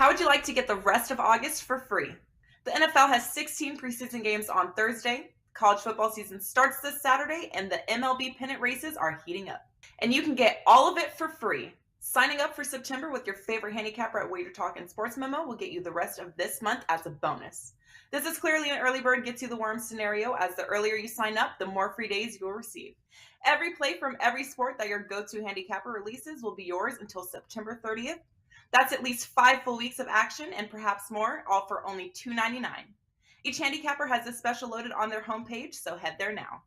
How would you like to get the rest of August for free? The NFL has 16 preseason games on Thursday. College football season starts this Saturday, and the MLB pennant races are heating up. And you can get all of it for free. Signing up for September with your favorite handicapper at WagerTalk and Sports Memo will get you the rest of this month as a bonus. This is clearly an early bird gets you the worm scenario, as the earlier you sign up, the more free days you'll receive. Every play from every sport that your go-to handicapper releases will be yours until September 30th. That's at least 5 full weeks of action and perhaps more, all for only $2.99. Each handicapper has this special loaded on their homepage, so head there now.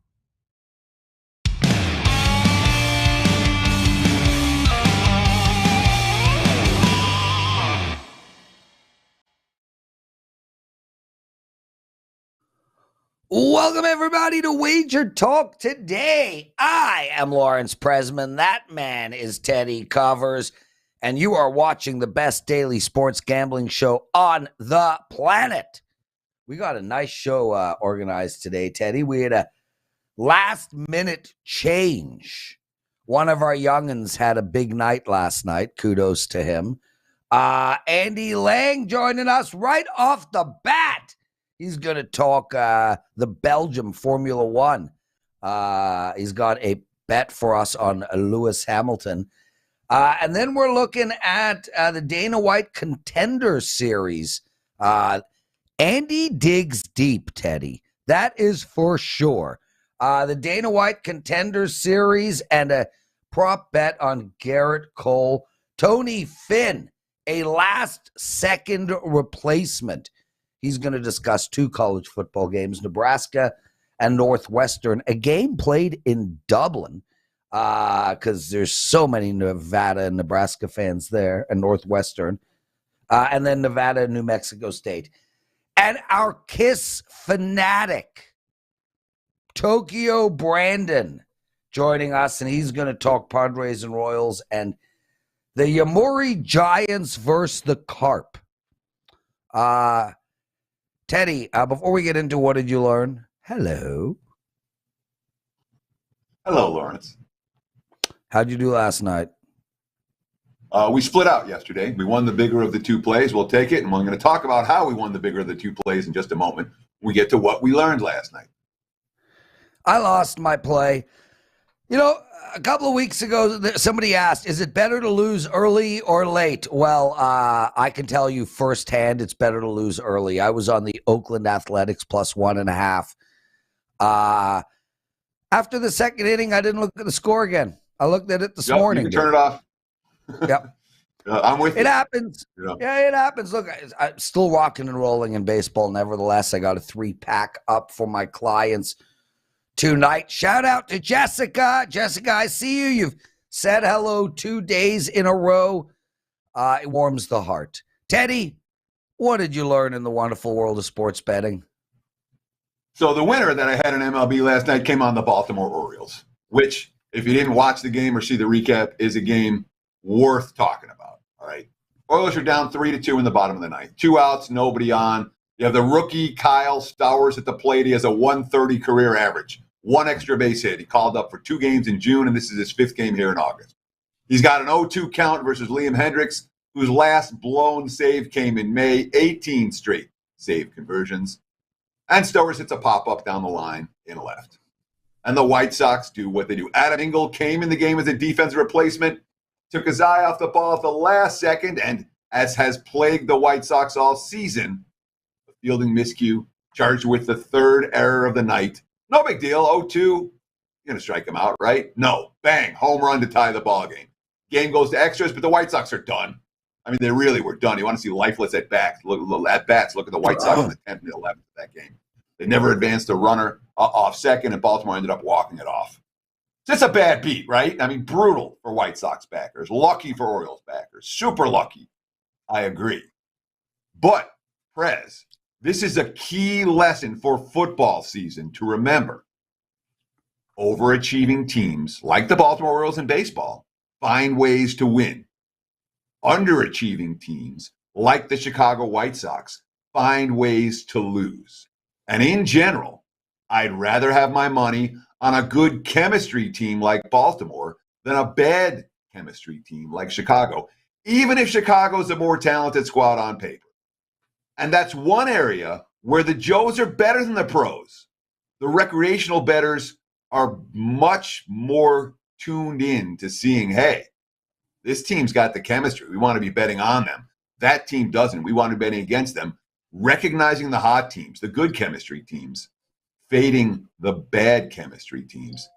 Welcome, everybody, to Wager Talk Today. I am Lawrence Presman. That man is Teddy Covers. And you are watching the best daily sports gambling show on the planet. We got a nice show organized today, Teddy. We had a last-minute change. One of our young'uns had a big night last night. Kudos to him. Andy Lang joining us right off the bat. He's going to talk the Belgium Formula One. He's got a bet for us on Lewis Hamilton. And then we're looking at the Dana White Contender Series. Andy digs deep, Teddy. That is for sure. The Dana White Contender Series and a prop bet on Garrett Cole. Tony Finn, a last-second replacement. He's going to discuss 2 college football games, Nebraska and Northwestern, a game played in Dublin. Because there's so many Nevada and Nebraska fans there, and Northwestern, and then Nevada and New Mexico State. And our KISS fanatic, Tokyo Brandon, joining us, and he's going to talk Padres and Royals and the Yomiuri Giants versus the Carp. Teddy, before we get into what did you learn? Hello. Hello, Lawrence. How'd you do last night? We split out yesterday. We won the bigger of the 2 plays. We'll take it, and we're going to talk about how we won the bigger of the 2 plays in just a moment. We get to what we learned last night. I lost my play. You know, a couple of weeks ago, somebody asked, is it better to lose early or late? Well, I can tell you firsthand it's better to lose early. I was on the Oakland Athletics plus 1.5. After the second inning, I didn't look at the score again. I looked at it this morning. You can turn it off. Yep. I'm with you. It happens. Yeah, it happens. Look, I'm still rocking and rolling in baseball. Nevertheless, I got a 3-pack up for my clients tonight. Shout out to Jessica. Jessica, I see you. You've said hello 2 days in a row. It warms the heart. Teddy, what did you learn in the wonderful world of sports betting? So the winner that I had in MLB last night came on the Baltimore Orioles, which, if you didn't watch the game or see the recap, is a game worth talking about. All right. Oilers are down 3-2 in the bottom of the ninth. 2 outs, nobody on. You have the rookie Kyle Stowers at the plate. He has a 130 career average, 1 extra base hit. He called up for 2 games in June, and this is his 5th game here in August. He's got an 0-2 count versus Liam Hendricks, whose last blown save came in May, 18 straight save conversions. And Stowers hits a pop-up down the line in left. And the White Sox do what they do. Adam Engel came in the game as a defensive replacement, took his eye off the ball at the last second, and as has plagued the White Sox all season, the fielding miscue, charged with the 3rd error of the night. No big deal, 0-2. You're going to strike him out, right? No. Bang, home run to tie the ball game. Game goes to extras, but the White Sox are done. I mean, they really were done. You want to see lifeless at-bats. Look at the White Sox in the 10th and 11th of that game. They never advanced a runner off second, and Baltimore ended up walking it off. It's a bad beat, right? I mean, brutal for White Sox backers. Lucky for Orioles backers. Super lucky. I agree. But, Prez, this is a key lesson for football season to remember. Overachieving teams, like the Baltimore Orioles in baseball, find ways to win. Underachieving teams, like the Chicago White Sox, find ways to lose. And in general, I'd rather have my money on a good chemistry team like Baltimore than a bad chemistry team like Chicago. even if Chicago's a more talented squad on paper. And that's one area where the Joes are better than the pros. The recreational bettors are much more tuned in to seeing, hey, this team's got the chemistry. We want to be betting on them. That team doesn't. We want to be betting against them. Recognizing the hot teams, the good chemistry teams, fading the bad chemistry teams.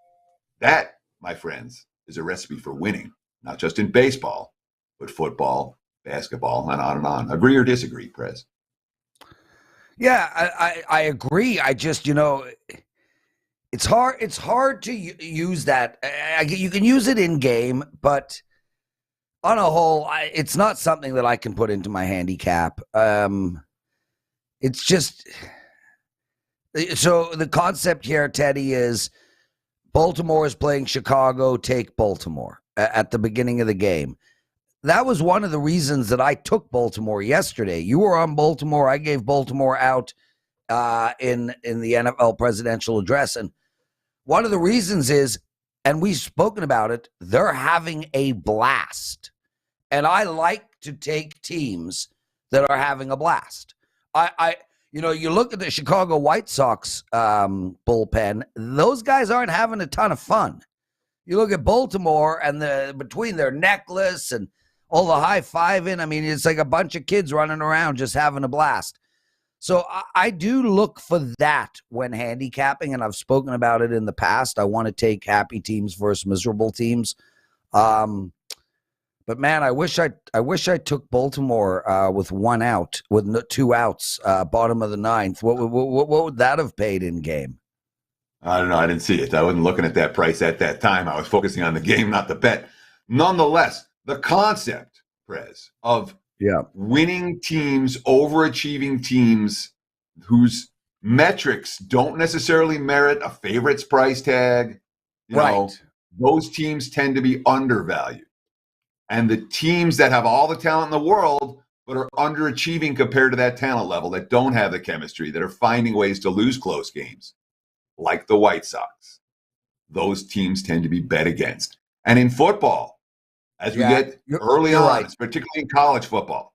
That, my friends, is a recipe for winning, not just in baseball, but football, basketball, and on and on. Agree or disagree, Prez? Yeah, I agree. I just, it's hard to use that. You can use it in game, but on a whole, it's not something that I can put into my handicap. It's just, so the concept here, Teddy, is Baltimore is playing Chicago, take Baltimore at the beginning of the game. That was one of the reasons that I took Baltimore yesterday. You were on Baltimore. I gave Baltimore out in the NFL presidential address. And one of the reasons is, and we've spoken about it, they're having a blast. And I like to take teams that are having a blast. You look at the Chicago White Sox bullpen, those guys aren't having a ton of fun. You look at Baltimore and between their necklace and all the high-fiving, I mean, it's like a bunch of kids running around just having a blast. So I do look for that when handicapping, and I've spoken about it in the past. I want to take happy teams versus miserable teams. But man, I wish I took Baltimore with one out, with 2 outs, bottom of the 9th. What would that have paid in game? I don't know. I didn't see it. I wasn't looking at that price at that time. I was focusing on the game, not the bet. Nonetheless, the concept, Prez, of winning teams, overachieving teams whose metrics don't necessarily merit a favorites price tag, those teams tend to be undervalued. And the teams that have all the talent in the world but are underachieving compared to that talent level, that don't have the chemistry, that are finding ways to lose close games, like the White Sox, those teams tend to be bet against. And in football, as we get early on, right, particularly in college football,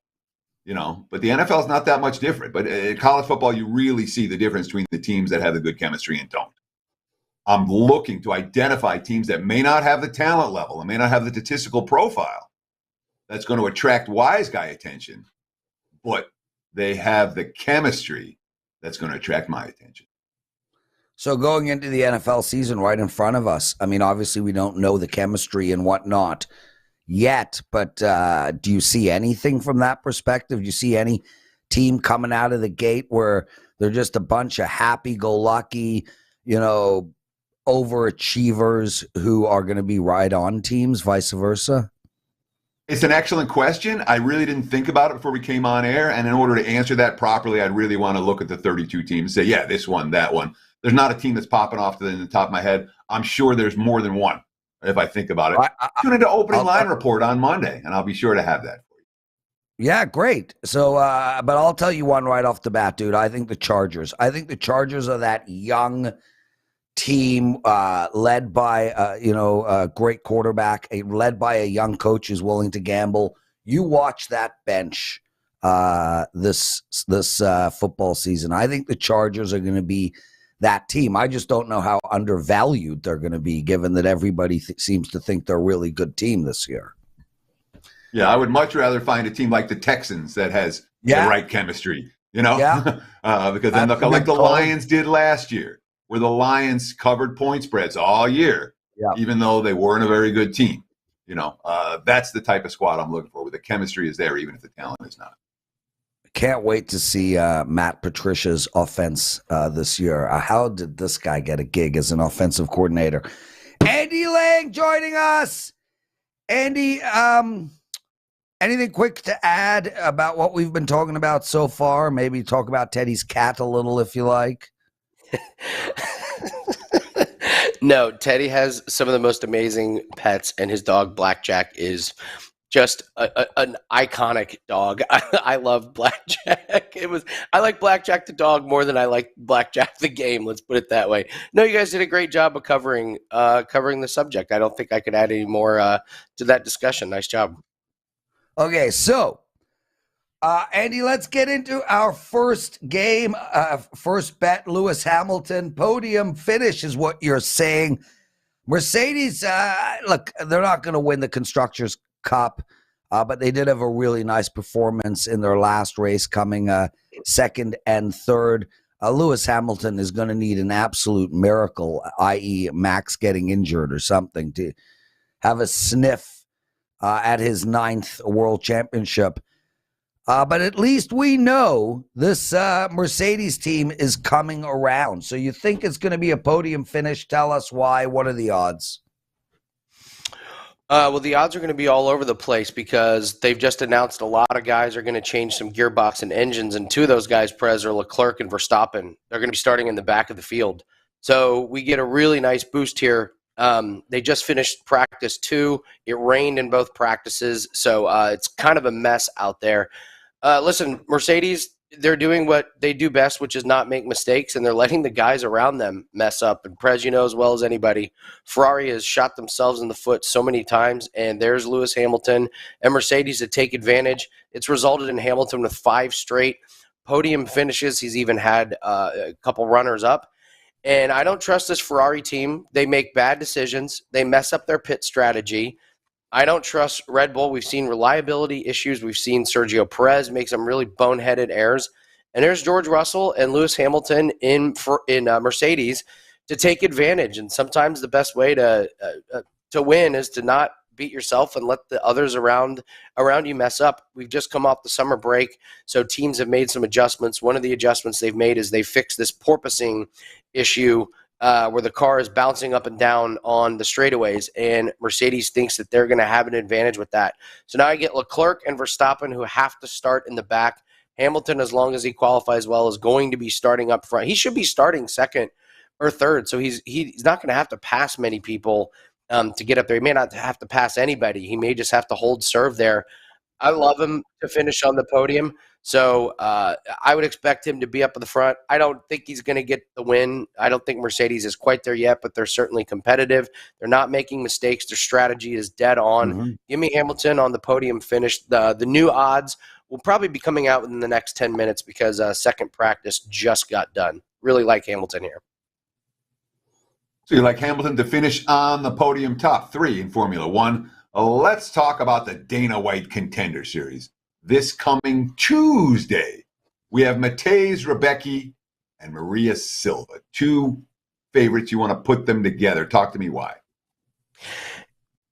but the NFL is not that much different. But in college football, you really see the difference between the teams that have the good chemistry and don't. I'm looking to identify teams that may not have the talent level and may not have the statistical profile that's going to attract wise guy attention, but they have the chemistry that's going to attract my attention. So going into the NFL season right in front of us, I mean, obviously we don't know the chemistry and whatnot yet, but do you see anything from that perspective? Do you see any team coming out of the gate where they're just a bunch of happy-go-lucky, overachievers who are going to be right-on teams, vice versa? It's an excellent question. I really didn't think about it before we came on air, and in order to answer that properly, I'd really want to look at the 32 teams and say, yeah, this one, that one. There's not a team that's popping off to the top of my head. I'm sure there's more than one if I think about it. Tune into Opening Line Report on Monday, and I'll be sure to have that for you. Yeah, great. So, but I'll tell you one right off the bat, dude. I think the Chargers are that young team led by a great quarterback, led by a young coach who's willing to gamble. You watch that bench this football season. I think the Chargers are going to be that team. I just don't know how undervalued they're going to be, given that everybody seems to think they're a really good team this year. Yeah, I would much rather find a team like the Texans that has the right chemistry, because then they'll like the Lions did last year, where the Lions covered point spreads all year, even though they weren't a very good team. That's the type of squad I'm looking for, where the chemistry is there, even if the talent is not. Can't wait to see Matt Patricia's offense this year. How did this guy get a gig as an offensive coordinator? Andy Lang joining us. Andy, anything quick to add about what we've been talking about so far? Maybe talk about Teddy's cat a little, if you like. No, Teddy has some of the most amazing pets, and his dog Blackjack is just an iconic dog. I love Blackjack. I like Blackjack the dog more than I like Blackjack the game. Let's put it that way. No, you guys did a great job of covering the subject. I don't think I could add any more to that discussion. Nice job. Okay, so Andy, let's get into our first game. First bet, Lewis Hamilton. Podium finish is what you're saying. Mercedes, look, they're not going to win the Constructors' Cup, but they did have a really nice performance in their last race, coming second and third. Lewis Hamilton is going to need an absolute miracle, i.e. Max getting injured or something, to have a sniff at his 9th World Championship. But at least we know this Mercedes team is coming around. So you think it's going to be a podium finish? Tell us why. What are the odds? Well, the odds are going to be all over the place because they've just announced a lot of guys are going to change some gearbox and engines, and 2 of those guys, Prez, are Leclerc and Verstappen. They're going to be starting in the back of the field. So we get a really nice boost here. They just finished practice 2. It rained in both practices, so it's kind of a mess out there. Listen, Mercedes, they're doing what they do best, which is not make mistakes, and they're letting the guys around them mess up. And Prez, you know as well as anybody, Ferrari has shot themselves in the foot so many times, and there's Lewis Hamilton and Mercedes to take advantage. It's resulted in Hamilton with 5 straight podium finishes. He's even had a couple runners up. And I don't trust this Ferrari team. They make bad decisions. They mess up their pit strategy. I don't trust Red Bull. We've seen reliability issues. We've seen Sergio Perez make some really boneheaded errors. And there's George Russell and Lewis Hamilton in Mercedes to take advantage. And sometimes the best way to win is to not beat yourself and let the others around you mess up. We've just come off the summer break, so teams have made some adjustments. One of the adjustments they've made is they fixed this porpoising issue where the car is bouncing up and down on the straightaways, and Mercedes thinks that they're going to have an advantage with that. So now I get Leclerc and Verstappen, who have to start in the back. Hamilton, as long as he qualifies well, is going to be starting up front. He should be starting second or third, so he's not going to have to pass many people to get up there. He may not have to pass anybody. He may just have to hold serve there. I love him to finish on the podium. So I would expect him to be up at the front. I don't think he's going to get the win. I don't think Mercedes is quite there yet, but they're certainly competitive. They're not making mistakes. Their strategy is dead on. Mm-hmm. Give me Hamilton on the podium finish. The new odds will probably be coming out within the next 10 minutes because second practice just got done. Really like Hamilton here. So you like Hamilton to finish on the podium, top 3 in Formula One. Let's talk about the Dana White Contender Series. This coming Tuesday, we have Matej Rebecki and Maria Silva, 2 favorites. You want to put them together. Talk to me why.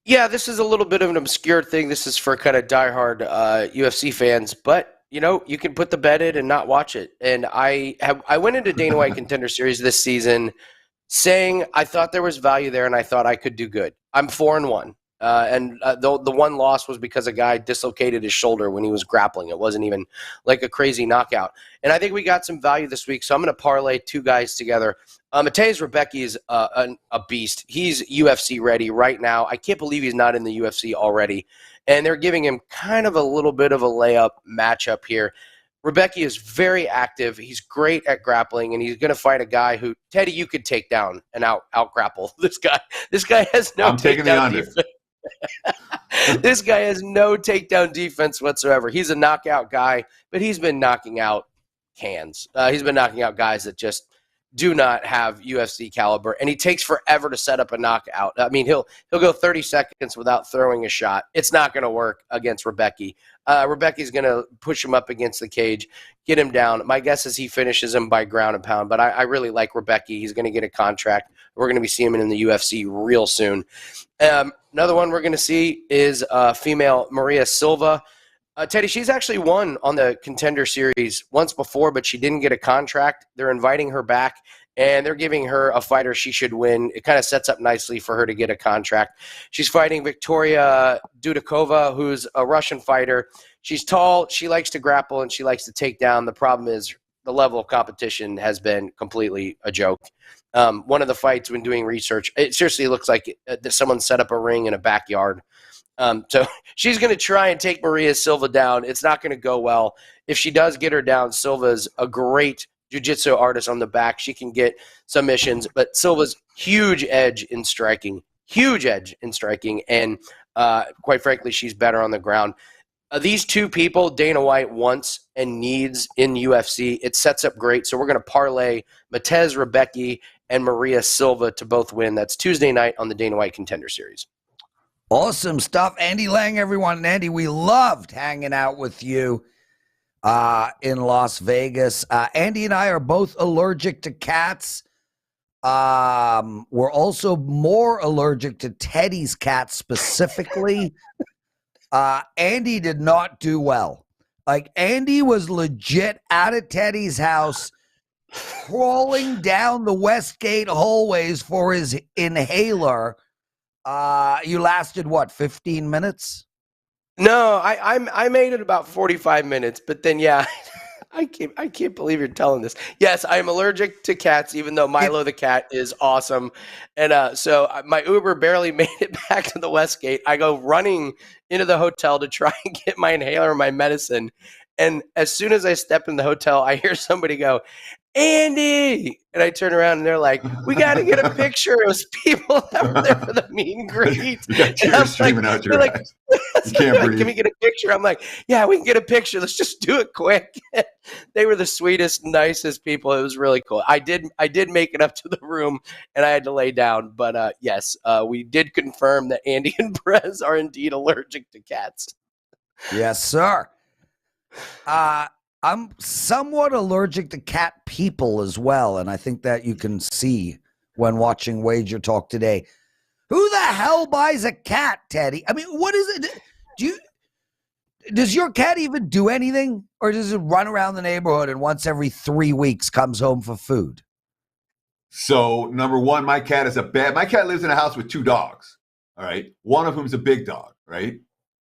Yeah, this is a little bit of an obscure thing. This is for kind of diehard UFC fans, but you know, you can put the bet in and not watch it. And I went into Dana White Contender Series this season saying I thought there was value there and I thought I could do good. I'm 4-1. The one loss was because a guy dislocated his shoulder when he was grappling. It wasn't even like a crazy knockout. And I think we got some value this week, so I'm going to parlay 2 guys together. Matej Rebecki is a beast. He's UFC ready right now. I can't believe he's not in the UFC already. And they're giving him kind of a little bit of a layup matchup here. Rebecki is very active. He's great at grappling, and he's going to fight a guy who, Teddy, you could take down and out grapple. This guy has no I'm taking the under. Defense. This guy has no takedown defense whatsoever. He's a knockout guy, but he's been knocking out cans. He's been knocking out guys that just do not have UFC caliber, and he takes forever to set up a knockout. I mean, he'll go 30 seconds without throwing a shot. It's not going to work against Rebecki. Rebecki's going to push him up against the cage, get him down. My guess is he finishes him by ground and pound, but I really like Rebecki. He's going to get a contract. We're going to be seeing him in the UFC real soon. Another one we're going to see is female Maria Silva. Teddy, she's actually won on the Contender Series once before, but she didn't get a contract. They're inviting her back, and they're giving her a fighter she should win. It kind of sets up nicely for her to get a contract. She's fighting Victoria Dudakova, who's a Russian fighter. She's tall, she likes to grapple, and she likes to take down. The problem is the level of competition has been completely a joke. One of the fights, when doing research, it seriously looks like someone set up a ring in a backyard. So she's going to try and take Maria Silva down. It's not going to go well. If she does get her down, Silva's a great jiu-jitsu artist on the back. She can get submissions, but Silva's huge edge in striking, and quite frankly, she's better on the ground. These two people, Dana White wants and needs in UFC. It sets up great. So we're going to parlay Matez Rebecki and Maria Silva to both win. That's Tuesday night on the Dana White Contender Series. Awesome stuff. Andy Lang, everyone. And Andy, we loved hanging out with you in Las Vegas. Andy and I are both allergic to cats. We're also more allergic to Teddy's cat specifically. Andy did not do well. Like, Andy was legit out of Teddy's house, crawling down the Westgate hallways for his inhaler. You lasted, what, 15 minutes? No, I made it about 45 minutes, but then, yeah, I can't believe you're telling this. Yes, I am allergic to cats, even though Milo the cat is awesome. And so my Uber barely made it back to the Westgate. I go running into the hotel to try and get my inhaler and my medicine. And as soon as I step in the hotel, I hear somebody go, Andy! And I turn around and they're like, we got to get a picture. It was people that were there for the meet and greet. You got tears streaming out your eyes. You can't breathe. Can we get a picture? I'm like, yeah, we can get a picture. Let's just do it quick. They were the sweetest, nicest people. It was really cool. I did make it up to the room and I had to lay down. But yes, we did confirm that Andy and Prez are indeed allergic to cats. Yes, sir. I'm somewhat allergic to cat people as well, and I think that you can see when watching Wager Talk Today. Who the hell buys a cat, Teddy? I mean, what is it? Does your cat even do anything, or does it run around the neighborhood and once every 3 weeks comes home for food? So, number one, my cat lives in a house with 2 dogs, all right? One of whom's a big dog, right?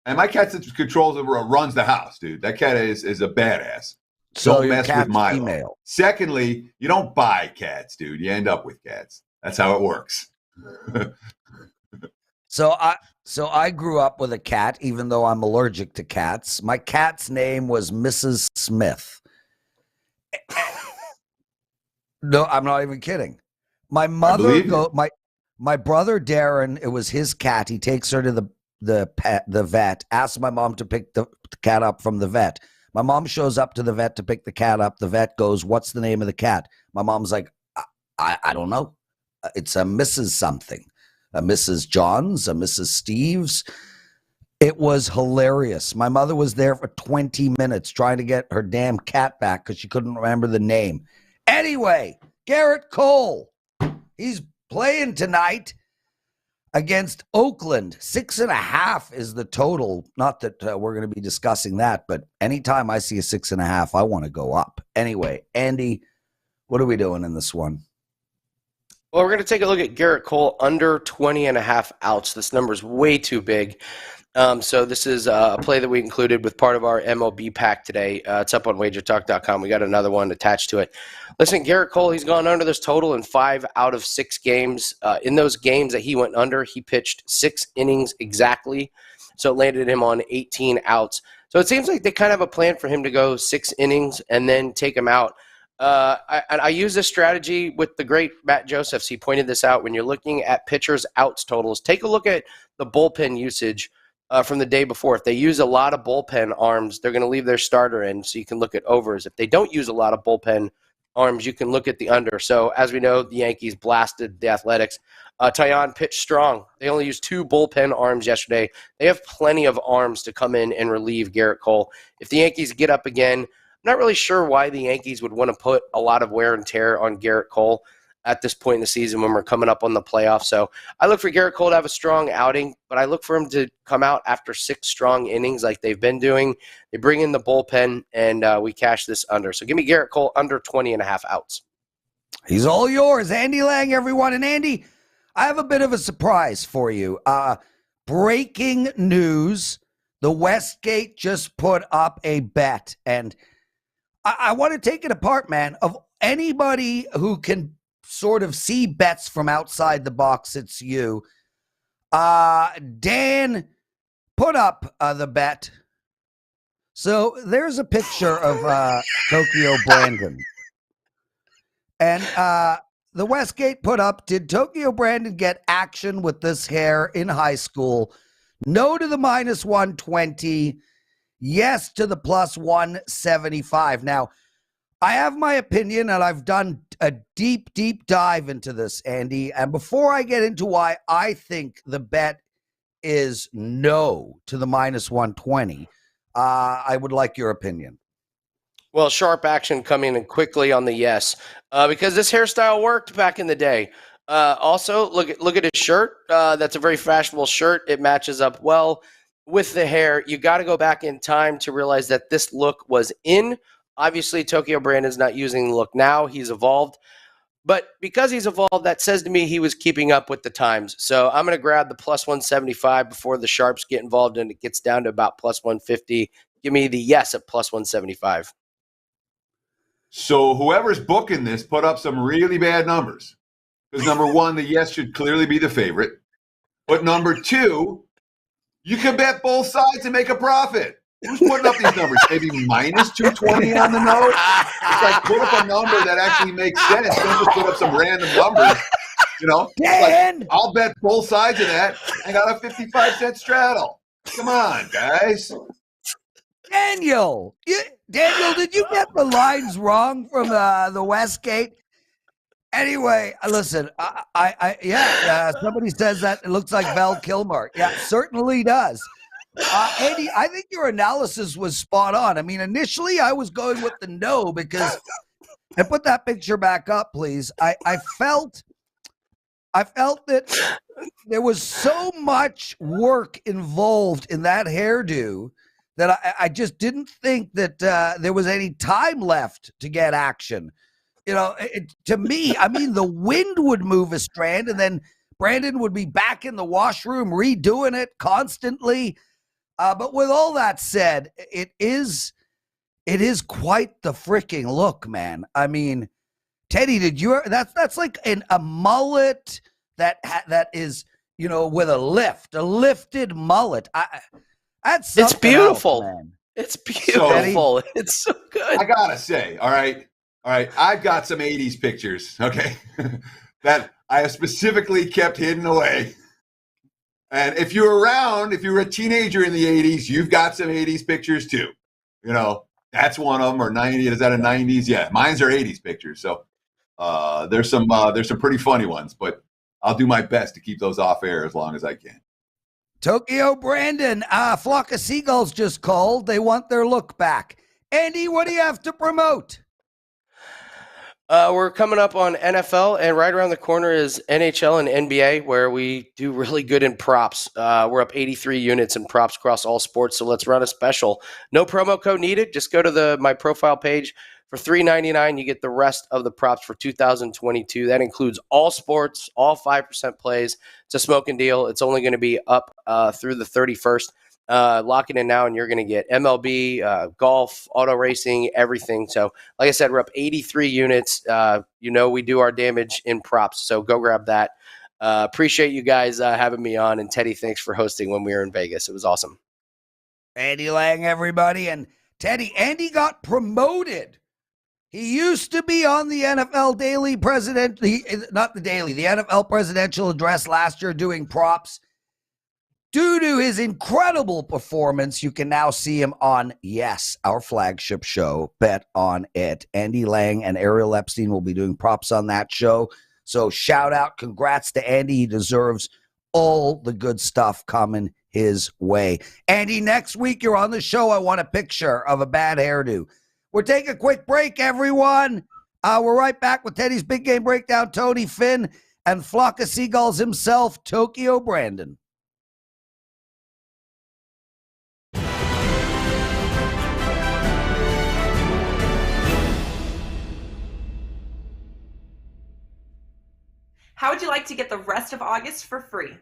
And my cat runs the house, dude. That cat is a badass. So don't mess with Milo. Female. Secondly, you don't buy cats, dude. You end up with cats. That's how it works. So I grew up with a cat, even though I'm allergic to cats. My cat's name was Mrs. Smith. No, I'm not even kidding. My mother, my brother Darren, it was his cat. He takes her to the vet, asks my mom to pick the cat up from the vet. My mom shows up to the vet to pick the cat up. The vet goes, what's the name of the cat? My mom's like, I don't know. It's a Mrs. something, a Mrs. Johns, a Mrs. Steves. It was hilarious. My mother was there for 20 minutes trying to get her damn cat back because she couldn't remember the name. Anyway, Garrett Cole, he's playing tonight against Oakland. 6.5 is the total. Not that we're going to be discussing that, but anytime I see a 6.5, I want to go up. Anyway, Andy, what are we doing in this one? Well, we're going to take a look at Garrett Cole under 20.5 outs. This number is way too big. So this is a play that we included with part of our MLB pack today. It's up on WagerTalk.com. We got another one attached to it. Listen, Garrett Cole, he's gone under this total in 5 out of 6 games. In those games that he went under, he pitched 6 innings exactly. So it landed him on 18 outs. So it seems like they kind of have a plan for him to go 6 innings and then take him out. I use this strategy with the great Matt Josephs. He pointed this out. When you're looking at pitchers' outs totals, take a look at the bullpen usage from the day before. If they use a lot of bullpen arms, they're going to leave their starter in, so you can look at overs. If they don't use a lot of bullpen arms, you can look at the under. So as we know, the Yankees blasted the Athletics. Taillon pitched strong. They only used 2 bullpen arms yesterday. They have plenty of arms to come in and relieve Garrett Cole. If the Yankees get up again, I'm not really sure why the Yankees would want to put a lot of wear and tear on Garrett Cole at this point in the season when we're coming up on the playoffs. So I look for Garrett Cole to have a strong outing, but I look for him to come out after 6 strong innings like they've been doing. They bring in the bullpen, and we cash this under. So give me Garrett Cole under 20.5 outs. He's all yours. Andy Lang, everyone. And Andy, I have a bit of a surprise for you. Breaking news. The Westgate just put up a bet, and I want to take it apart, man. Of anybody who can sort of see bets from outside the box, it's you. Dan put up the bet. So there's a picture of Tokyo Brandon. And the Westgate put up, did Tokyo Brandon get action with this hair in high school? No to the -120. yes to the plus 175. Now, I have my opinion, and I've done a deep, deep dive into this, Andy. And before I get into why I think the bet is no to the minus 120, I would like your opinion. Well, sharp action coming in quickly on the yes, because this hairstyle worked back in the day. Also, look at his shirt. That's a very fashionable shirt. It matches up well with the hair. You got to go back in time to realize that this look was in. Obviously, Tokyo Brandon's not using the look now. He's evolved. But because he's evolved, that says to me he was keeping up with the times. So I'm going to grab the plus 175 before the sharps get involved and it gets down to about plus 150. Give me the yes at plus 175. So whoever's booking this put up some really bad numbers. Because number one, the yes should clearly be the favorite. But number two, you can bet both sides and make a profit. Who's putting up these numbers? Maybe minus 220 on the nose? It's like put up a number that actually makes sense. Don't just put up some random numbers. You know, like, I'll bet both sides of that. I got a 55-cent straddle. Come on, guys. Daniel, did you get the lines wrong from the Westgate? Anyway, listen, somebody says that it looks like Val Kilmer. Yeah, certainly does. Andy, I think your analysis was spot on. I mean, initially I was going with the no because, and put that picture back up, please. I felt that there was so much work involved in that hairdo that I just didn't think that there was any time left to get action. You know, to me, I mean, the wind would move a strand and then Brandon would be back in the washroom redoing it constantly. But with all that said, it is quite the freaking look, man. I mean, Teddy, that's like a mullet that is, you know, with a lifted mullet. It's beautiful. Else, man. It's beautiful. It's so good. I gotta say, all right. I've got some 80s pictures, okay, that I have specifically kept hidden away. And if you're around, if you're a teenager in the 80s, you've got some 80s pictures too. You know, that's one of them. Or 90, is that a 90s? Yeah, mine's are 80s pictures. So there's some pretty funny ones, but I'll do my best to keep those off air as long as I can. Tokyo Brandon, Flock of Seagulls just called. They want their look back. Andy, what do you have to promote? We're coming up on NFL, and right around the corner is NHL and NBA, where we do really good in props. We're up 83 units in props across all sports, so let's run a special. No promo code needed. Just go to my profile page. For $3.99, you get the rest of the props for 2022. That includes all sports, all 5% plays. It's a smoking deal. It's only going to be up through the 31st. Lock it in now, and you're going to get MLB, golf, auto racing, everything. So, like I said, we're up 83 units. We do our damage in props, so go grab that. Appreciate you guys having me on, and Teddy, thanks for hosting when we were in Vegas. It was awesome. Andy Lang, everybody, and Teddy. Andy got promoted. He used to be on the NFL Daily the NFL Presidential Address last year doing props. Due to his incredible performance, you can now see him on, yes, our flagship show, Bet on It. Andy Lang and Ariel Epstein will be doing props on that show. So shout out, congrats to Andy. He deserves all the good stuff coming his way. Andy, next week you're on the show. I want a picture of a bad hairdo. We're taking a quick break, everyone. We're right back with Teddy's Big Game Breakdown, Tony Finn, and Flock of Seagulls himself, Tokyo Brandon. How would you like to get the rest of August for free?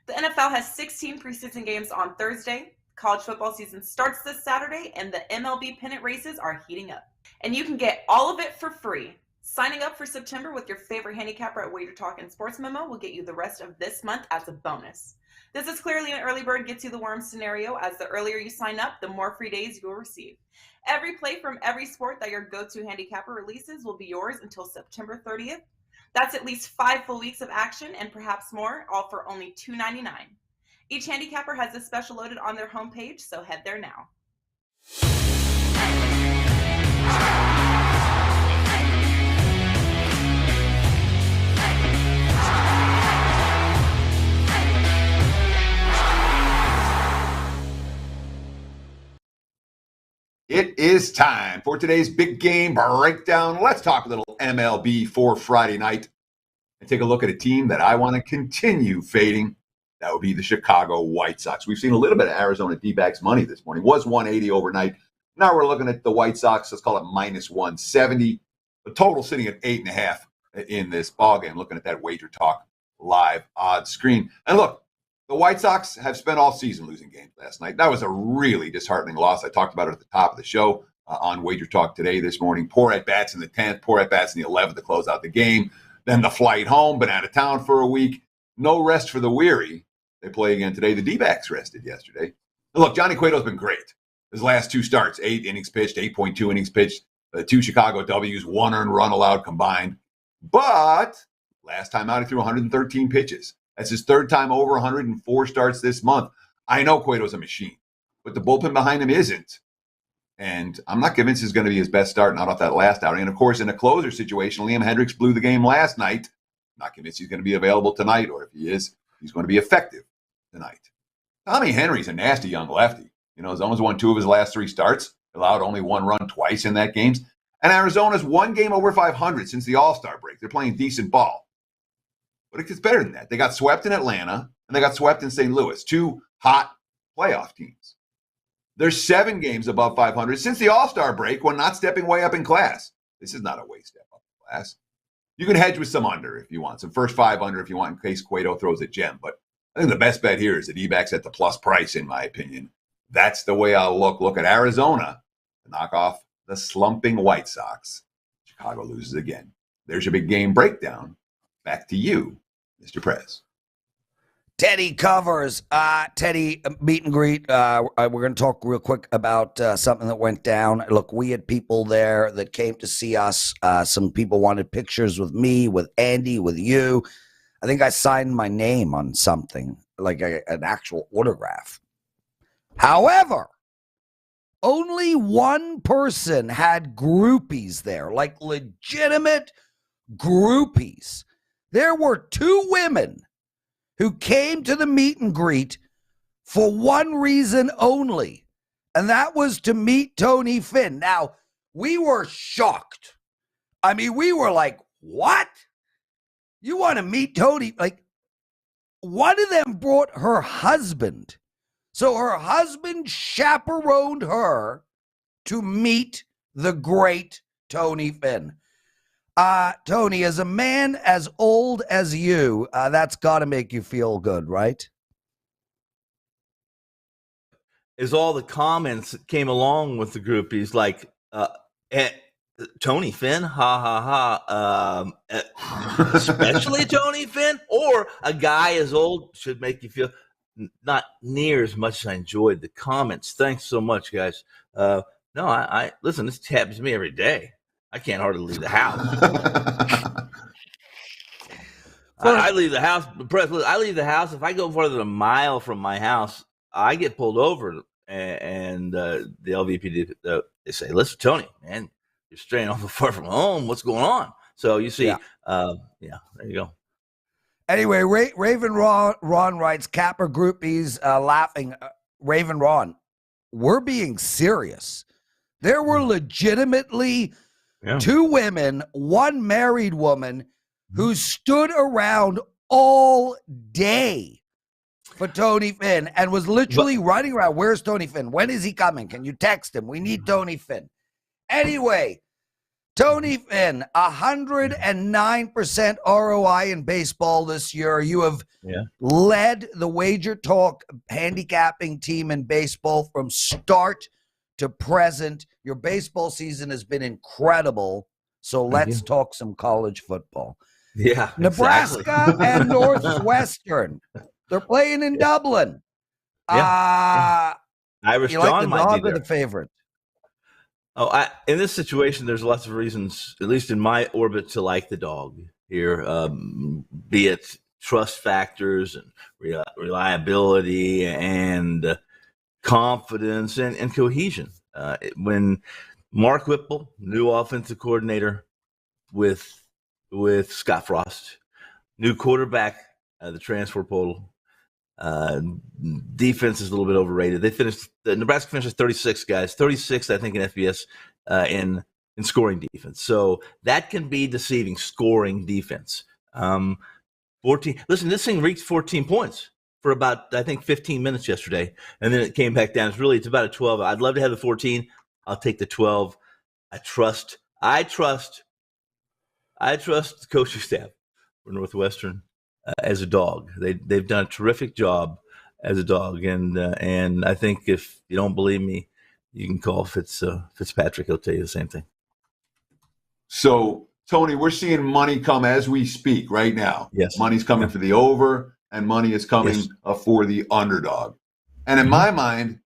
The NFL has 16 preseason games on Thursday. College football season starts this Saturday, and the MLB pennant races are heating up. And you can get all of it for free. Signing up for September with your favorite handicapper at WagerTalk and Sports Memo will get you the rest of this month as a bonus. This is clearly an early bird gets you the worm scenario, as the earlier you sign up, the more free days you'll receive. Every play from every sport that your go-to handicapper releases will be yours until September 30th. That's at least 5 full weeks of action and perhaps more, all for only $2.99. Each handicapper has this special loaded on their homepage, so head there now. It is time for today's big game breakdown. Let's talk a little MLB for Friday night and take a look at a team that I want to continue fading. That would be the Chicago White Sox. We've seen a little bit of Arizona D-backs money this morning. It was 180 overnight. Now we're looking at the White Sox. Let's call it minus 170. The total sitting at 8.5 in this ballgame. Looking at that WagerTalk live odds screen. And look, the White Sox have spent all season losing games last night. That was a really disheartening loss. I talked about it at the top of the show on WagerTalk Today this morning. Poor at-bats in the 10th, poor at-bats in the 11th to close out the game. Then the flight home, been out of town for a week. No rest for the weary. They play again today. The D-backs rested yesterday. And look, Johnny Cueto's been great. His last two starts, 8 innings pitched, 8.2 innings pitched, 2 Chicago W's, 1 earned run allowed combined. But last time out, he threw 113 pitches. That's his third time over 104 starts this month. I know Cueto's a machine, but the bullpen behind him isn't. And I'm not convinced it's going to be his best start, not off that last outing. And, of course, in a closer situation, Liam Hendricks blew the game last night. Not convinced he's going to be available tonight, or if he is, he's going to be effective tonight. Tommy Henry's a nasty young lefty. You know, he's almost won 2 of his last 3 starts, allowed only 1 run twice in that games. And Arizona's 1 game over 500 since the All-Star break. They're playing decent ball. But it gets better than that. They got swept in Atlanta, and they got swept in St. Louis, 2 hot playoff teams. They're 7 games above 500 since the All-Star break when not stepping way up in class. This is not a way step up in class. You can hedge with some under if you want, some first 5 under if you want in case Cueto throws a gem. But I think the best bet here is the D-backs at the plus price, in my opinion. That's the way I'll look at Arizona to knock off the slumping White Sox. Chicago loses again. There's your big game breakdown. Back to you, Mr. Prez. Teddy covers. Teddy, meet and greet. We're going to talk real quick about something that went down. Look, we had people there that came to see us. Some people wanted pictures with me, with Andy, with you. I think I signed my name on something, like an actual autograph. However, only one person had groupies there, like legitimate groupies. There were 2 women who came to the meet and greet for one reason only, and that was to meet Tony Finn. Now, we were shocked. I mean, we were like, what? You want to meet Tony? Like, one of them brought her husband. So her husband chaperoned her to meet the great Tony Finn. Tony, as a man as old as you, that's got to make you feel good, right? Is all the comments that came along with the groupies, like, Tony Finn, ha, ha, ha, especially Tony Finn, or a guy as old should make you feel not near as much as I enjoyed the comments. Thanks so much, guys. No, I listen, this happens to me every day. I can't hardly leave the house. I leave the house. I leave the house. If I go further than a mile from my house, I get pulled over, and the LVPD they say, "Listen, Tony, man, you're straying awful far from home. What's going on?" So you see, there you go. Anyway, Raven Ron writes, Capper groupies laughing. Raven Ron, we're being serious. There were legitimately 2 women, 1 married woman who stood around all day for Tony Finn and was literally running around. Where's Tony Finn? When is he coming? Can you text him? We need Tony Finn. Anyway, Tony Finn, 109% ROI in baseball this year. You have led the WagerTalk handicapping team in baseball from start to present. Your baseball season has been incredible. So let's talk some college football. Yeah, Nebraska exactly. and Northwestern. They're playing in Dublin. Irish you like John the might dog be or there. the favorite? Oh, in this situation, there's lots of reasons, at least in my orbit, to like the dog here, be it trust factors and reliability and confidence and cohesion. When Mark Whipple, new offensive coordinator with Scott Frost, new quarterback, the transfer portal. Defense is a little bit overrated. Nebraska finished 36 guys, 36 I think in FBS in scoring defense. So that can be deceiving. Scoring defense. 14. Listen, this thing reached 14 points for about I think 15 minutes yesterday, and then it came back down. It's about a 12. I'd love to have the 14. I'll take the 12. I trust the coaching staff for Northwestern. As a dog, they've done a terrific job as a dog, and I think if you don't believe me, you can call Fitzpatrick. He'll tell you the same thing. So, Tony, we're seeing money come as we speak right now. Yes, money's coming for the over, and money is coming for the underdog. And in my mind,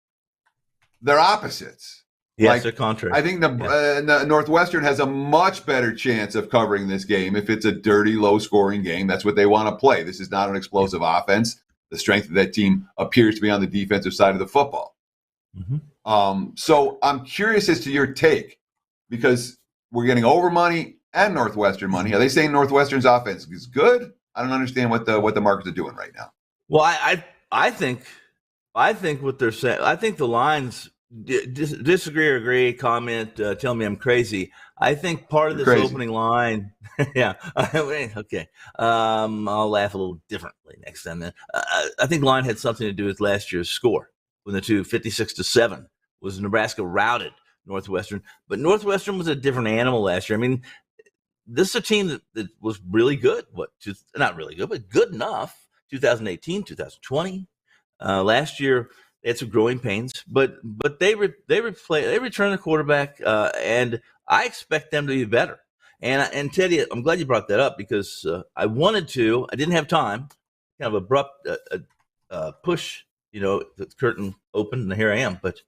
they're opposites. Yes, they're contrary. I think the Northwestern has a much better chance of covering this game if it's a dirty, low-scoring game. That's what they want to play. This is not an explosive offense. The strength of that team appears to be on the defensive side of the football. So I'm curious as to your take, because we're getting over money and Northwestern money. Are they saying Northwestern's offense is good? I don't understand what the markets are doing right now. Well, I think what they're saying. I think the lines. Disagree or agree, comment, tell me I'm crazy. I think part of this opening line, okay. I'll laugh a little differently next time then. I think the line had something to do with last year's score when the two 56-7 was Nebraska routed Northwestern. But Northwestern was a different animal last year. I mean, this is a team that was really good. Not really good, but good enough. 2018, 2020. Last year, they had some growing pains, but they return the quarterback, and I expect them to be better. And Teddy, I'm glad you brought that up because I didn't have time. Kind of abrupt push, the curtain opened, and here I am. But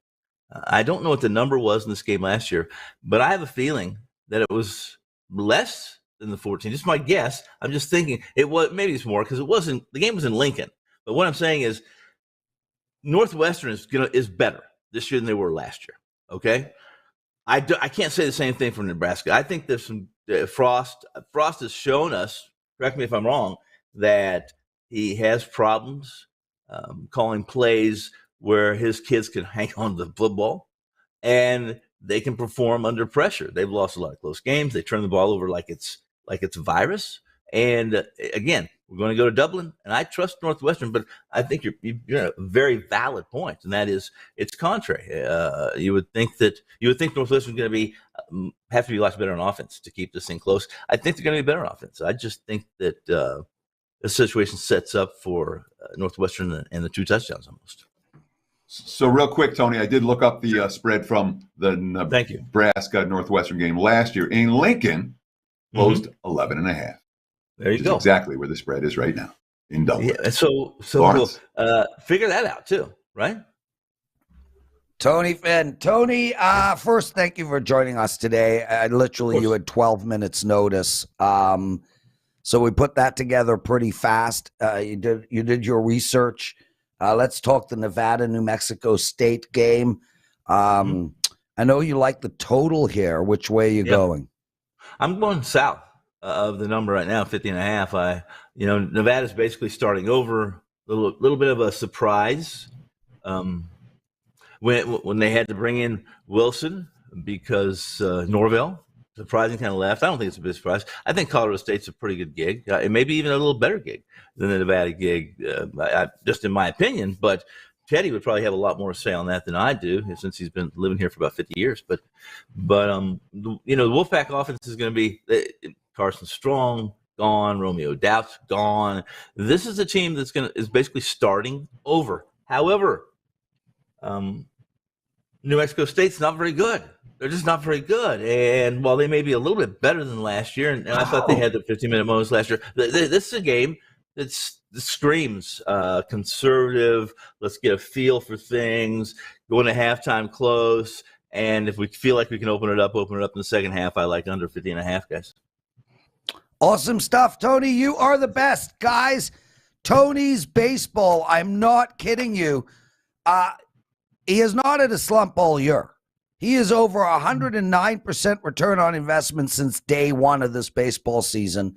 I don't know what the number was in this game last year, but I have a feeling that it was less than the 14. Just my guess. I'm just thinking maybe it's more because the game was in Lincoln. But what I'm saying is, Northwestern is better this year than they were last year. Okay, I can't say the same thing for Nebraska. I think there's some Frost. Frost has shown us. Correct me if I'm wrong. That he has problems calling plays where his kids can hang on to the football and they can perform under pressure. They've lost a lot of close games. They turn the ball over like it's a virus. And again, we're going to go to Dublin, and I trust Northwestern, but I think you're at a very valid point, and that is it's contrary. You would think Northwestern's going to have to be lots better on offense to keep this thing close. I think they're going to be better on offense. I just think that the situation sets up for Northwestern and the 2 touchdowns almost. So real quick, Tony, I did look up the spread from the Nebraska Northwestern game last year. In Lincoln, closed 11.5. There you go. Exactly where the spread is right now in Dublin. Yeah, so we'll figure that out too, right? Tony Finn. Tony, first, thank you for joining us today. You had 12 minutes notice. So we put that together pretty fast. You did your research. Let's talk the Nevada-New Mexico State game. I know you like the total here. Which way are you going? I'm going south of the number right now, 50.5. Nevada's basically starting over. A little bit of a surprise when they had to bring in Wilson because Norvell, surprising, kind of left. I don't think it's a big surprise. I think Colorado State's a pretty good gig. It may be even a little better gig than the Nevada gig, just in my opinion. But Teddy would probably have a lot more to say on that than I do, since he's been living here for about 50 years. But the Wolfpack offense is going to be Carson Strong gone, Romeo Doubt's gone. This is a team is basically starting over. However, New Mexico State's not very good. They're just not very good. And while they may be a little bit better than last year, and I thought they had the 15-minute bonus last year, this is a game that screams conservative. Let's get a feel for things. Going to halftime close. And if we feel like we can open it up in the second half. I like under 50.5, guys. Awesome stuff, Tony. You are the best, guys. Tony's baseball. I'm not kidding you. He has not had a slump all year. He is over 109% return on investment since day one of this baseball season.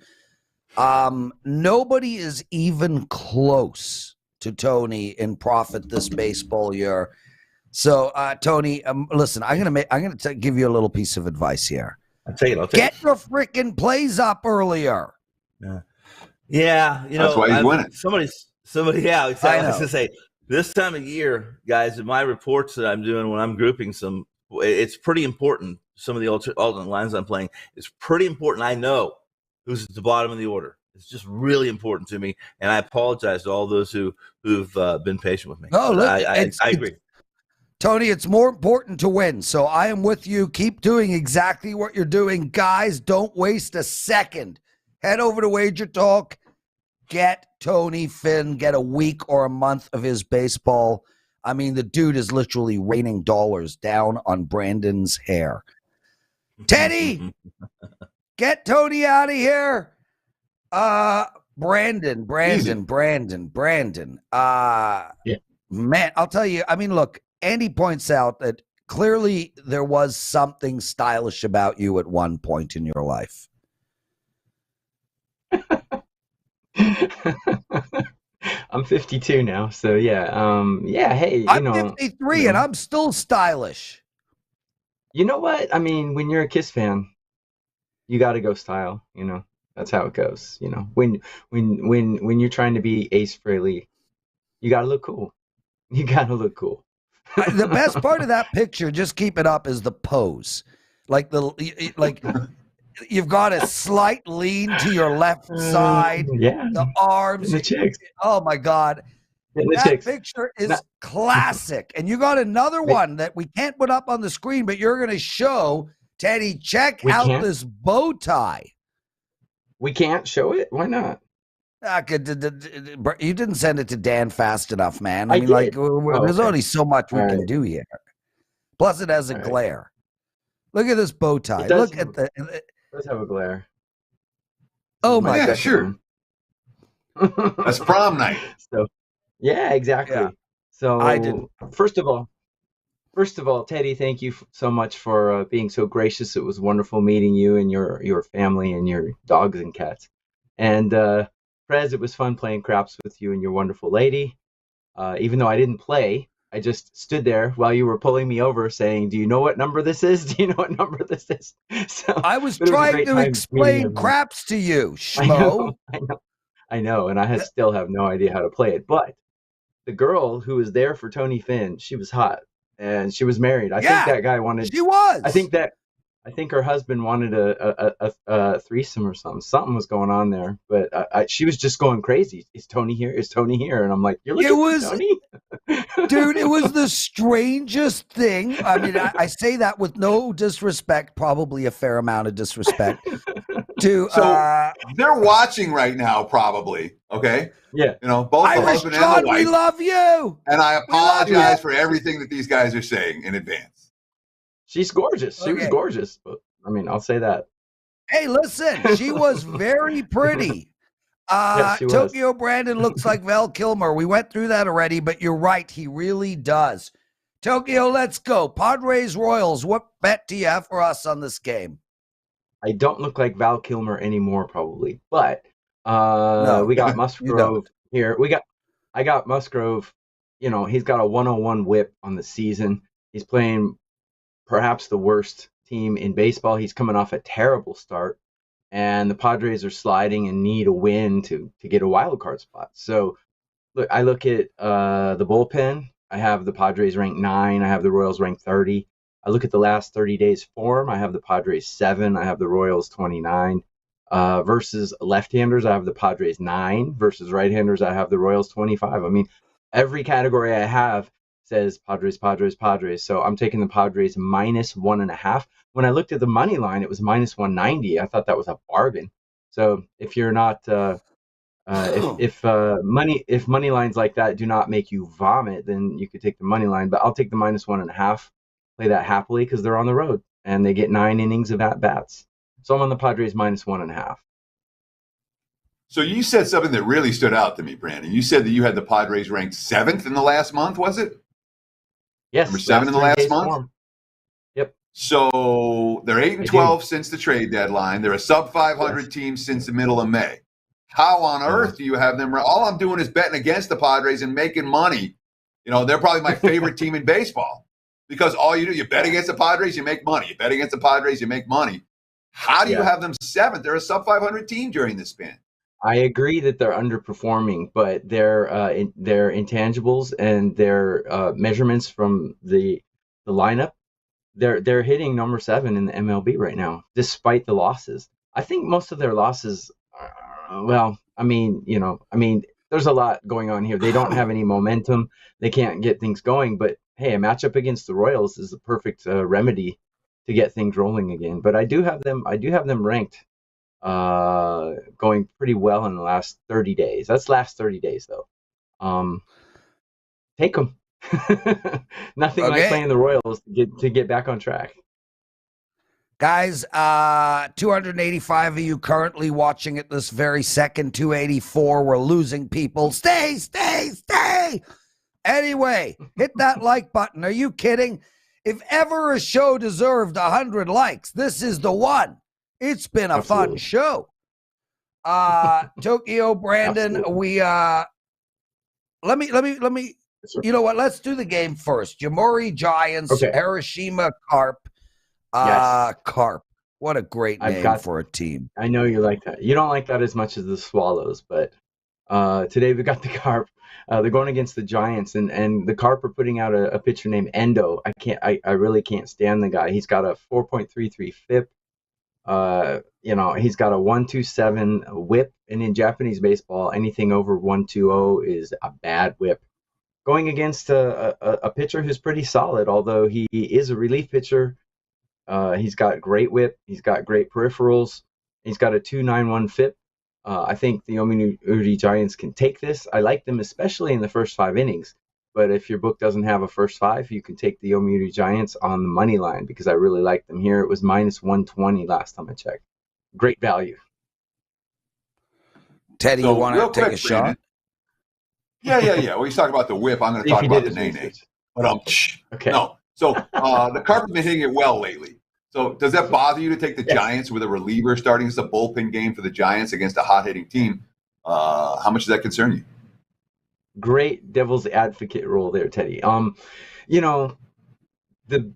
Nobody is even close to Tony in profit this baseball year. So, Tony, listen, I'm gonna give you a little piece of advice here. I'll take it. Get your freaking plays up earlier. Yeah, that's why he's winning. Somebody, yeah, exactly. I was know. gonna say this time of year, guys, in my reports that I'm doing when I'm grouping some, it's pretty important. Some of the alternate lines I'm playing, it's pretty important. I know who's at the bottom of the order. It's just really important to me, and I apologize to all those who've been patient with me. No, look, I agree. Tony, it's more important to win. So I am with you. Keep doing exactly what you're doing. Guys, don't waste a second. Head over to WagerTalk. Get Tony Finn. Get a week or a month of his baseball. I mean, the dude is literally raining dollars down on Brandon's hair. Teddy, get Tony out of here. Brandon. Yeah. Man, I'll tell you, I mean, look, Andy points out that clearly there was something stylish about you at one point in your life. I'm 52 now, so yeah. Hey, I'm 53 and I'm still stylish. You know what? I mean, when you're a Kiss fan, you got to go style. That's how it goes. When you're trying to be Ace Frehley, you got to look cool. You got to look cool. The best part of that picture, just keep it up, is the pose. Like you've got a slight lean to your left side. Yeah. The arms. And the chicks. Oh my God. That picture is classic. And you got another one that we can't put up on the screen, but you're going to show. Teddy, check out this bow tie. We can't show it? Why not? You didn't send it to Dan fast enough, man. I mean, did. There's only so much we can do here. Plus, it has a All glare. Look at this bow tie. Look at the. It does have a glare. Oh my God! Sure. That's prom night. So, yeah, exactly. Yeah. So I didn't. First of all, Teddy, thank you so much for being so gracious. It was wonderful meeting you and your family and your dogs and cats. And Prez, it was fun playing craps with you and your wonderful lady. Even though I didn't play, I just stood there while you were pulling me over saying, do you know what number this is? Do you know what number this is? So I was trying to explain craps to you, schmo. I know, and I still have no idea how to play it. But the girl who was there for Tony Finn, she was hot, and she was married. I think that guy wanted. She was. I think her husband wanted a threesome or something. Something was going on there, but she was just going crazy. Is Tony here? Is Tony here? And I'm like, you're looking for Tony? Dude, it was the strangest thing. I mean, I say that with no disrespect, probably a fair amount of disrespect. So they're watching right now, probably. Okay. Yeah. Both the husband and the wife. We love you. And I apologize for everything that these guys are saying in advance. She's gorgeous. She was gorgeous. But I mean, I'll say that. Hey, listen, she was very pretty. Yes, Tokyo Brandon looks like Val Kilmer. We went through that already, but you're right. He really does. Tokyo, let's go. Padres Royals. What bet do you have for us on this game? I don't look like Val Kilmer anymore, probably, but we got Musgrove here. I got Musgrove. He's got a 101 whip on the season. He's playing perhaps the worst team in baseball. He's coming off a terrible start, and the Padres are sliding and need a win to get a wild card spot. So, I look at the bullpen. I have the Padres ranked 9. I have the Royals ranked 30. I look at the last 30 days form. I have the Padres 7. I have the Royals 29. Versus left-handers, I have the Padres 9. Versus right-handers, I have the Royals 25. I mean, every category I have says Padres. So I'm taking the Padres minus 1.5. When I looked at the money line, it was minus 190. I thought that was a bargain. So if you're not, if money lines like that do not make you vomit, then you could take the money line. But I'll take the minus 1.5. Play that happily because they're on the road and they get 9 innings of at bats. So I'm on the Padres minus 1.5. So you said something that really stood out to me, Brandon. You said that you had the Padres ranked 7th in the last month, was it? Yes. Number 7 in the last month? Form. So they're 8-12 since the trade deadline. They're a sub 500 team since the middle of May. How on earth do you have them? All I'm doing is betting against the Padres and making money. You know, they're probably my favorite team in baseball because all you do, you bet against the Padres, you make money. You bet against the Padres, you make money. How do you have them 7th? They're a sub 500 team during this span. I agree that they're underperforming, but their intangibles and their measurements from the lineup, they're hitting number 7 in the MLB right now, despite the losses. I think most of their losses, there's a lot going on here. They don't have any momentum. They can't get things going. But hey, a matchup against the Royals is the perfect remedy to get things rolling again. But I do have them ranked going pretty well in the last 30 days. That's last 30 days though. Take them. Nothing like playing the Royals to get back on track. Guys, 285 of you currently watching it this very second. 284. We're losing people. Stay. Anyway, hit that like button. Are you kidding? If ever a show deserved 100 likes, this is the one. It's been a fun show. Tokyo, Brandon, we let me you know what? Let's do the game first. Yomiuri Giants, Hiroshima Carp. Carp. What a great name for a team. I know you like that. You don't like that as much as the Swallows, but today we got the Carp. They're going against the Giants, and the Carp are putting out a pitcher named Endo. I really can't stand the guy. He's got a 4.33 FIP. He's got a 1.27 whip, and in Japanese baseball, anything over 1.20 is a bad whip. Going against a pitcher who's pretty solid, although he is a relief pitcher. He's got great whip. He's got great peripherals. He's got a 2.91 FIP. I think the Yomiuri Giants can take this. I like them, especially in the first 5 innings. But if your book doesn't have a first 5, you can take the Yomiuri Giants on the money line because I really like them here. It was minus 120 last time I checked. Great value. Teddy, you want to take a shot? Yeah. Well, he's talking about the whip. I'm going to talk about the nay-nay. But okay. No. So the Carp have been hitting it well lately. So does that bother you to take the Giants with a reliever starting as a bullpen game for the Giants against a hot-hitting team? How much does that concern you? Great devil's advocate role there, Teddy. The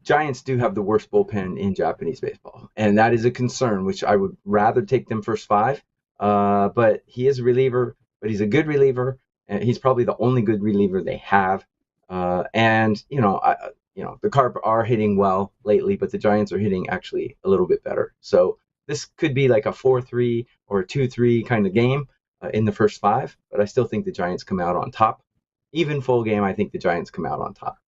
Giants do have the worst bullpen in Japanese baseball, and that is a concern, which I would rather take them first 5. But he is a reliever, but he's a good reliever, and he's probably the only good reliever they have. The Carp are hitting well lately, but the Giants are hitting actually a little bit better. So this could be like a 4-3 or a 2-3 kind of game in the first 5, but I still think the Giants come out on top. Even full game, I think the Giants come out on top.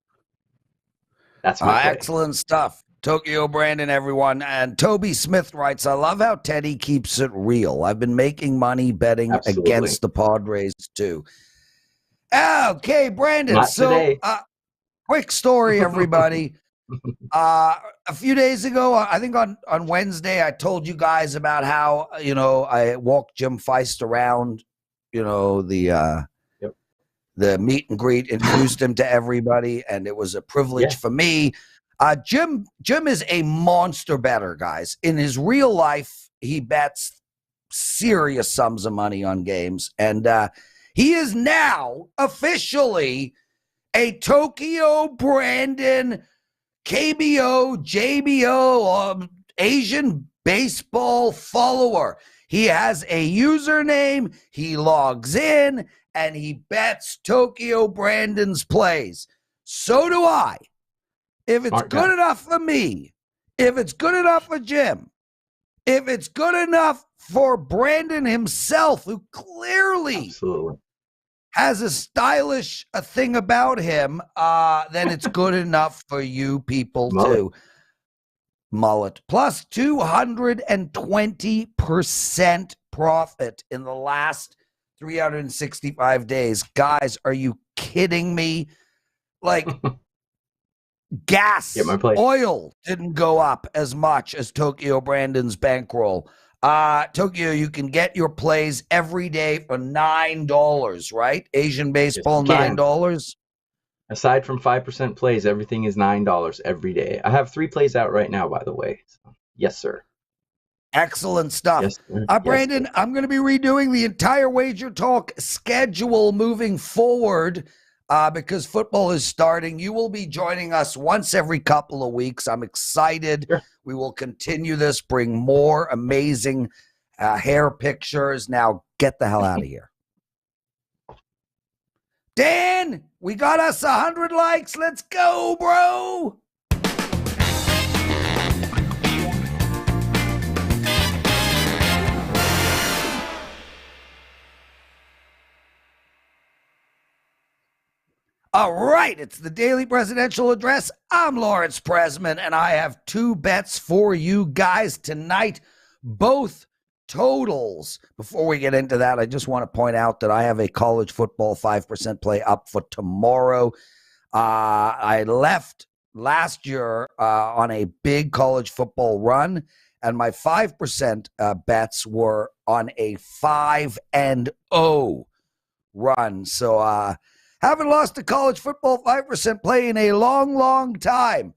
That's my play. Excellent stuff. Tokyo, Brandon, everyone. And Toby Smith writes, I love how Teddy keeps it real. I've been making money betting against the Padres too. Okay, Brandon. Not today. Quick story, everybody. A few days ago, I think on Wednesday, I told you guys about how, I walked Jim Feist around, the meet and greet, introduced him to everybody, and it was a privilege for me. Jim is a monster bettor, guys. In his real life, he bets serious sums of money on games, and he is now officially a Tokyo Brandon KBO, JBO, Asian baseball follower. He has a username, he logs in, and he bets Tokyo Brandon's plays. So do I. If it's good enough for me, if it's good enough for Jim, if it's good enough for Brandon himself, who clearly has a stylish thing about him, then it's good enough for you people too. Mullet. Plus 220% profit in the last 365 days. Guys, are you kidding me? Like, gas, oil didn't go up as much as Tokyo Brandon's bankroll. Tokyo, you can get your plays every day for $9, right? Asian baseball, $9. Aside from 5% plays, everything is $9 every day. I have 3 plays out right now, by the way. So, yes, sir. Excellent stuff. Yes, sir. Brandon, Yes, sir. I'm going to be redoing the entire Wager Talk schedule moving forward because football is starting. You will be joining us once every couple of weeks. I'm excited. Sure. We will continue this, bring more amazing hair pictures. Now, get the hell out of here. Dan, we got us 100 likes. Let's go, bro. All right, it's the Daily Presidential Address. I'm Lawrence Presman, and I have 2 bets for you guys tonight, both totals. Before we get into that, I just want to point out that I have a college football 5% play up for tomorrow. I left last year on a big college football run, and my 5% bets were on a 5-0 run. So, haven't lost a college football 5% play in a long, long time.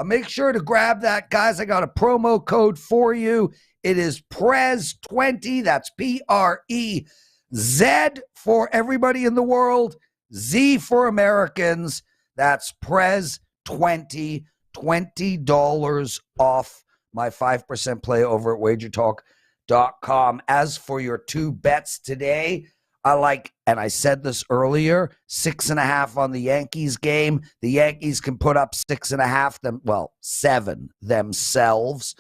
Make sure to grab that, guys. I got a promo code for you. It is Prez20. That's Prez for everybody in the world, Z for Americans. That's Prez20. $20 off my 5% play over at WagerTalk.com. As for your 2 bets today, I like, and I said this earlier, 6.5 on the Yankees game. The Yankees can put up 6.5, 7 themselves.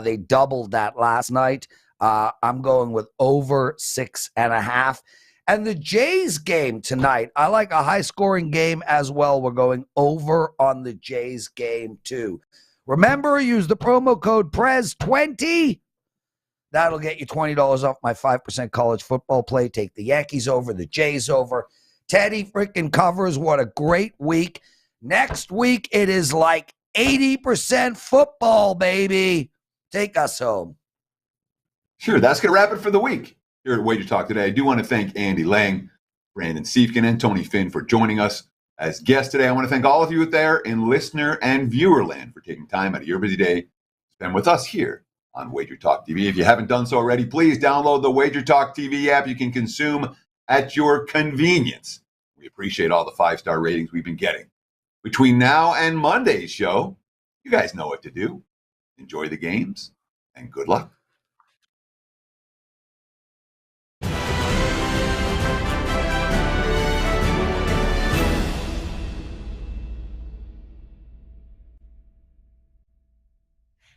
They doubled that last night. I'm going with over 6.5. And the Jays game tonight, I like a high-scoring game as well. We're going over on the Jays game too. Remember, use the promo code Prez20. That'll get you $20 off my 5% college football play. Take the Yankees over, the Jays over. Teddy freaking covers. What a great week. Next week, it is like 80% football, baby. Take us home. Sure, that's going to wrap it for the week here at Wager Talk Today. I do want to thank Andy Lang, Brandon Siefkin, and Tony Finn for joining us as guests today. I want to thank all of you out there in listener and viewer land for taking time out of your busy day to spend with us here on Wager Talk TV. If you haven't done so already, please download the Wager Talk TV app. You can consume at your convenience. We appreciate all the 5-star ratings we've been getting. Between now and Monday's show, you guys know what to do. Enjoy the games and good luck.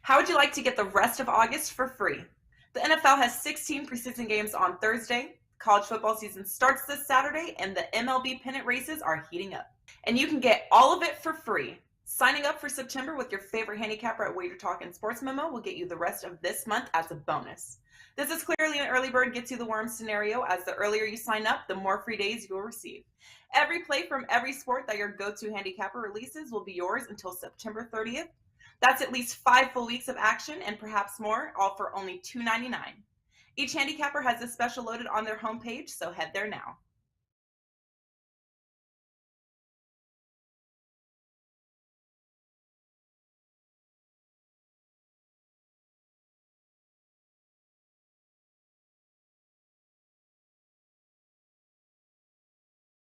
How would you like to get the rest of August for free? The NFL has 16 preseason games on Thursday. College football season starts this Saturday, and the MLB pennant races are heating up. And you can get all of it for free. Signing up for September with your favorite handicapper at Wager Talk and Sports Memo will get you the rest of this month as a bonus. This is clearly an early bird gets you the worm scenario, as the earlier you sign up, the more free days you'll receive. Every play from every sport that your go-to handicapper releases will be yours until September 30th. That's at least 5 full weeks of action and perhaps more, all for only $2.99. Each handicapper has this special loaded on their homepage, so head there now.